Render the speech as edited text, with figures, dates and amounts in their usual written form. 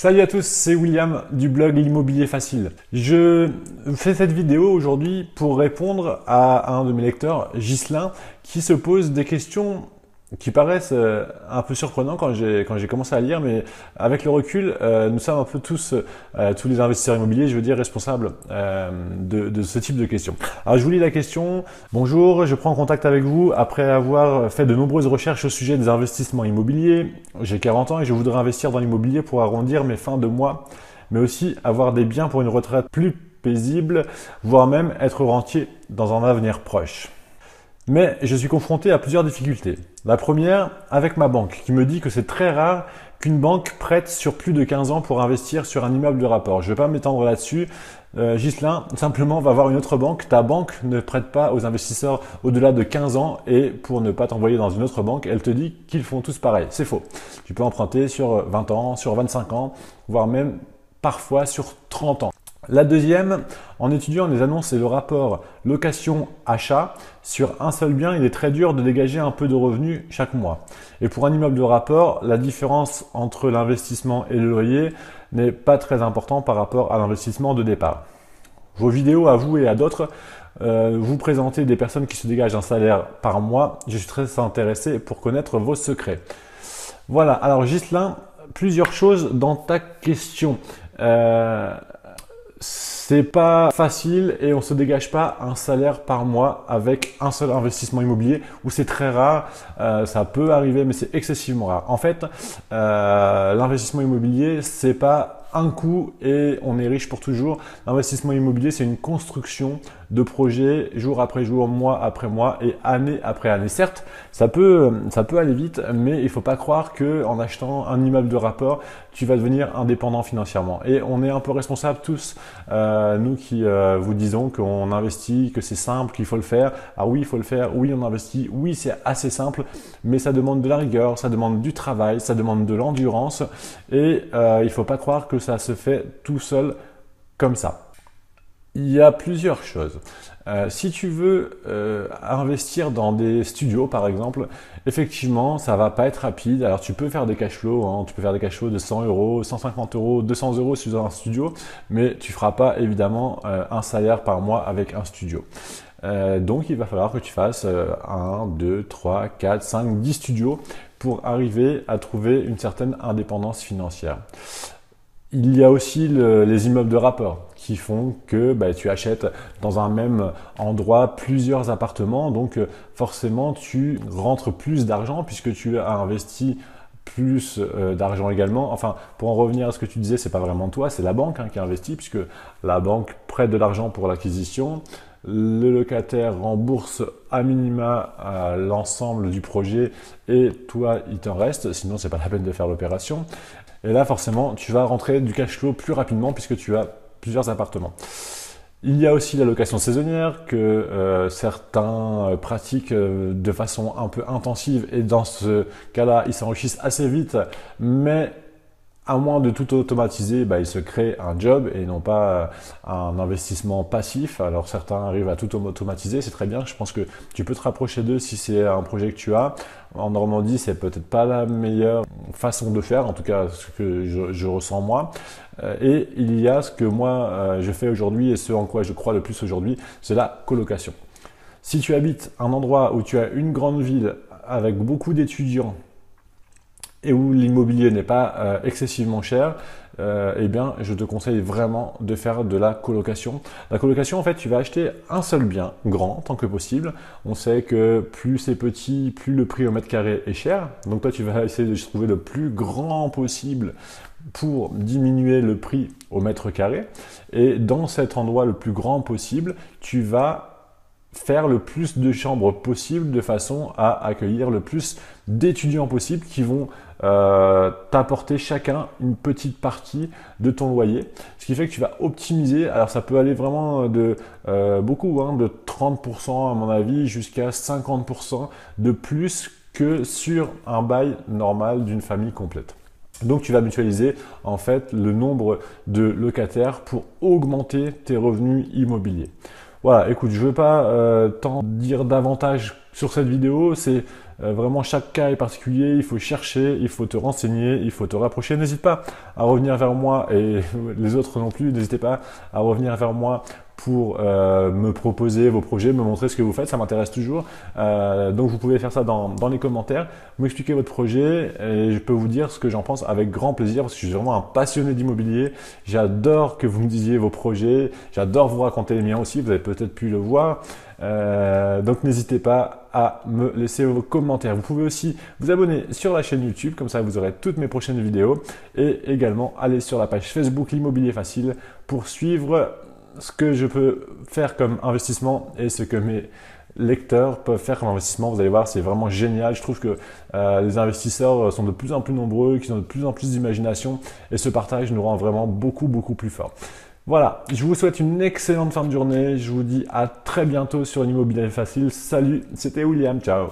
Salut à tous, c'est William du blog L'Immobilier Facile. Je fais cette vidéo aujourd'hui pour répondre à un de mes lecteurs, Ghislain, qui se pose des questions qui paraissent un peu surprenantes quand j'ai commencé à lire, mais avec le recul, nous sommes un peu tous les investisseurs immobiliers, je veux dire, responsables de ce type de questions. Alors je vous lis la question. Bonjour, je prends contact avec vous après avoir fait de nombreuses recherches au sujet des investissements immobiliers. J'ai 40 ans et je voudrais investir dans l'immobilier pour arrondir mes fins de mois, mais aussi avoir des biens pour une retraite plus paisible, voire même être rentier dans un avenir proche. Mais je suis confronté à plusieurs difficultés. La première, avec ma banque, qui me dit que c'est très rare qu'une banque prête sur plus de 15 ans pour investir sur un immeuble de rapport. Je ne vais pas m'étendre là-dessus. Ghislain, simplement, va voir une autre banque. Ta banque ne prête pas aux investisseurs au-delà de 15 ans et pour ne pas t'envoyer dans une autre banque, elle te dit qu'ils font tous pareil. C'est faux. Tu peux emprunter sur 20 ans, sur 25 ans, voire même parfois sur 30 ans. La deuxième, en étudiant les annonces et le rapport location-achat, sur un seul bien, il est très dur de dégager un peu de revenus chaque mois. Et pour un immeuble de rapport, la différence entre l'investissement et le loyer n'est pas très importante par rapport à l'investissement de départ. Vos vidéos à vous et à d'autres, vous présentez des personnes qui se dégagent un salaire par mois. Je suis très intéressé pour connaître vos secrets. Voilà, alors Ghislain, plusieurs choses dans ta question. C'est pas facile et on se dégage pas un salaire par mois avec un seul investissement immobilier ou c'est très rare, ça peut arriver mais c'est excessivement rare. En fait, l'investissement immobilier c'est pas un coup et on est riche pour toujours. L'investissement immobilier c'est une construction de projets jour après jour, mois après mois et année après année. Certes, ça peut aller vite, mais il faut pas croire que en achetant un immeuble de rapport, tu vas devenir indépendant financièrement. Et on est un peu responsables tous, nous qui vous disons qu'on investit, que c'est simple, qu'il faut le faire. Ah oui, il faut le faire. Oui, on investit. Oui, c'est assez simple, mais ça demande de la rigueur, ça demande du travail, ça demande de l'endurance et il faut pas croire que ça se fait tout seul comme ça. Il y a plusieurs choses. Si tu veux investir dans des studios, par exemple, effectivement, ça va pas être rapide. Alors, tu peux faire des cash flows, hein, tu peux faire des cash flows de 100 euros, 150 euros, 200 euros si tu as un studio, mais tu feras pas évidemment un salaire par mois avec un studio. Donc, il va falloir que tu fasses 1, 2, 3, 4, 5, 10 studios pour arriver à trouver une certaine indépendance financière. Il y a aussi les immeubles de rapport qui font que tu achètes dans un même endroit plusieurs appartements. Donc forcément, tu rentres plus d'argent puisque tu as investi plus d'argent également. Enfin, pour en revenir à ce que tu disais, c'est pas vraiment toi, c'est la banque qui investit puisque la banque prête de l'argent pour l'acquisition. Le locataire rembourse à minima l'ensemble du projet et toi, il t'en reste. Sinon, c'est pas la peine de faire l'opération. Et là, forcément, tu vas rentrer du cash flow plus rapidement puisque tu as plusieurs appartements. Il y a aussi la location saisonnière que certains pratiquent de façon un peu intensive et dans ce cas-là, ils s'enrichissent assez vite, mais à moins de tout automatiser, ils se créent un job et non pas un investissement passif. Alors certains arrivent à tout automatiser, c'est très bien. Je pense que tu peux te rapprocher d'eux si c'est un projet que tu as. En Normandie, c'est peut-être pas la meilleure façon de faire, en tout cas ce que je ressens moi. Et il y a ce que moi je fais aujourd'hui et ce en quoi je crois le plus aujourd'hui, c'est la colocation. Si tu habites un endroit où tu as une grande ville avec beaucoup d'étudiants, et où l'immobilier n'est pas excessivement cher, eh bien, je te conseille vraiment de faire de la colocation. La colocation, en fait, tu vas acheter un seul bien, grand, tant que possible. On sait que plus c'est petit, plus le prix au mètre carré est cher. Donc toi, tu vas essayer de trouver le plus grand possible pour diminuer le prix au mètre carré. Et dans cet endroit le plus grand possible, tu vas faire le plus de chambres possible de façon à accueillir le plus d'étudiants possible qui vont t'apporter chacun une petite partie de ton loyer. Ce qui fait que tu vas optimiser. Alors ça peut aller vraiment de beaucoup, de 30% à mon avis jusqu'à 50% de plus que sur un bail normal d'une famille complète. Donc tu vas mutualiser en fait le nombre de locataires pour augmenter tes revenus immobiliers. Voilà, écoute, je veux pas t'en dire davantage sur cette vidéo. C'est vraiment chaque cas est particulier. Il faut chercher, il faut te renseigner, il faut te rapprocher. N'hésite pas à revenir vers moi et les autres non plus. N'hésitez pas à revenir vers moi pour me proposer vos projets, me montrer ce que vous faites, ça m'intéresse toujours. Donc vous pouvez faire ça dans les commentaires, m'expliquer votre projet et je peux vous dire ce que j'en pense avec grand plaisir parce que je suis vraiment un passionné d'immobilier. J'adore que vous me disiez vos projets, j'adore vous raconter les miens aussi, vous avez peut-être pu le voir. Donc n'hésitez pas à me laisser vos commentaires. Vous pouvez aussi vous abonner sur la chaîne YouTube, comme ça vous aurez toutes mes prochaines vidéos et également aller sur la page Facebook L'Immobilier Facile pour suivre ce que je peux faire comme investissement et ce que mes lecteurs peuvent faire comme investissement. Vous allez voir, c'est vraiment génial. Je trouve que les investisseurs sont de plus en plus nombreux, qu'ils ont de plus en plus d'imagination et ce partage nous rend vraiment beaucoup plus forts. Voilà, je vous souhaite une excellente fin de journée. Je vous dis à très bientôt sur l'immobilier facile. Salut, c'était William, ciao.